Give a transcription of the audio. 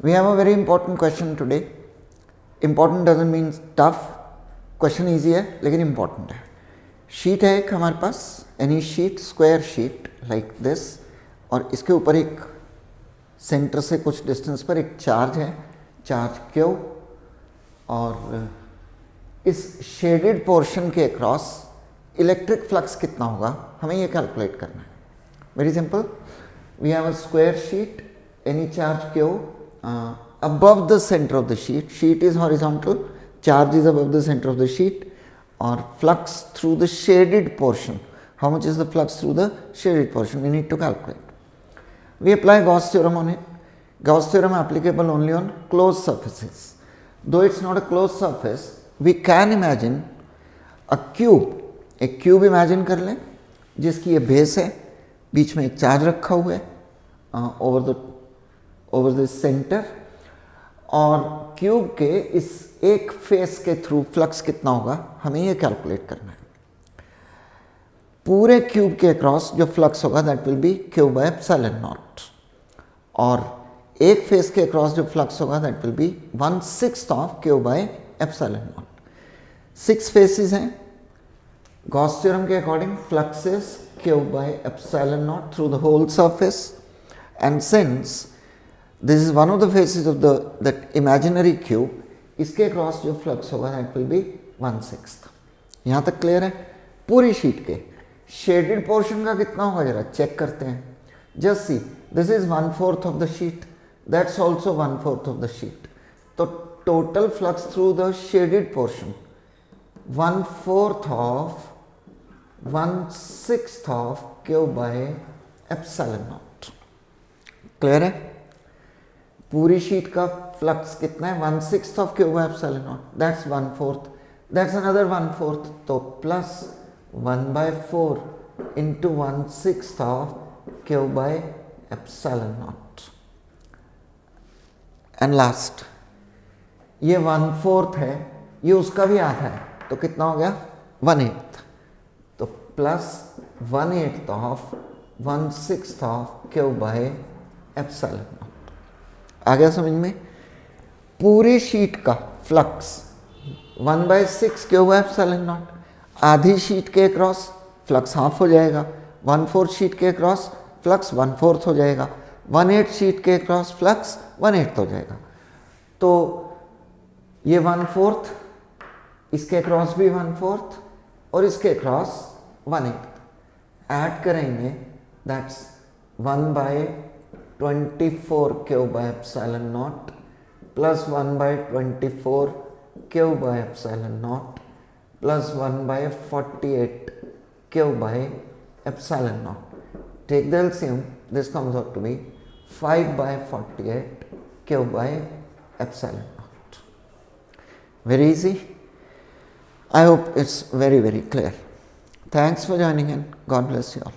We have a very important question today. Important doesn't mean tough. Question easy है लेकिन important है. Sheet है एक हमारे पास, any sheet, square sheet like this, और इसके ऊपर एक सेंटर से कुछ डिस्टेंस पर एक चार्ज है, चार्ज क्यू, और इस शेडेड पोर्शन के अक्रॉस इलेक्ट्रिक फ्लक्स कितना होगा हमें ये कैलकुलेट करना है. Very simple. We have a square sheet, any charge Q above the center of the sheet. Sheet is horizontal, charge is above the center of the sheet, or flux through the shaded portion. How much is the flux through the shaded portion? We need to calculate. We apply Gauss theorem on it. Gauss theorem applicable only on closed surfaces. Though it's not a closed surface, we can imagine a cube. एक cube imagine कर लें जिसकी ये base है, बीच में एक charge रखा हुआ है ओवर द सेंटर, और क्यूब के इस एक फेस के थ्रू फ्लक्स कितना होगा हमें ये कैलकुलेट करना है. पूरे क्यूब के अक्रॉस जो फ्लक्स होगा that will be Q by epsilon naught, और एक फेस के अक्रॉस जो फ्लक्स होगा that will be 1/6 of Q by epsilon naught. 6 faces हैं. गॉस थ्योरम के according flux is Q by epsilon naught through the whole surface, and since this is one of the faces of that imaginary cube, इसके across जो flux होगा that will be 1/6. यहाँ तक clear है. पूरी sheet के shaded portion का कितना होगा जरा चेक करते हैं. Just see, this is 1/4 of the sheet, that's also 1/4 of the sheet. तो total flux through the shaded portion 1/4 of 1/6 of Q by epsilon nought. Clear है. पूरी शीट का फ्लक्स कितना है 1/6 of Q by epsilon nought, that's 1/4, that's another 1/4, तो plus 1/4 into 1/6 of Q by epsilon nought. And last ये 1/4 है, ये उसका भी आधा है, तो कितना हो गया 1/8, तो plus 1/8 of 1/6 of Q by epsilon nought. आ गया समझ में. पूरी शीट का flux 1/6 Q by epsilon nought. आधी शीट के अक्रॉस फ्लक्स हाफ हो जाएगा, 1/4 शीट के अक्रॉस फ्लक्स 1/4 हो जाएगा, 1/8 शीट के अक्रॉस फ्लक्स 1/8 हो जाएगा. तो ये 1/4, इसके अक्रॉस भी 1/4 और इसके अक्रॉस 1/8 ऐड करेंगे, that's 1/24 Q by epsilon naught plus 1/24 Q by epsilon naught plus 1/48 Q by epsilon naught. Take the LCM, this comes out to be 5/48 Q by epsilon naught. Very easy. I hope it's very clear. Thanks for joining in. God bless you all.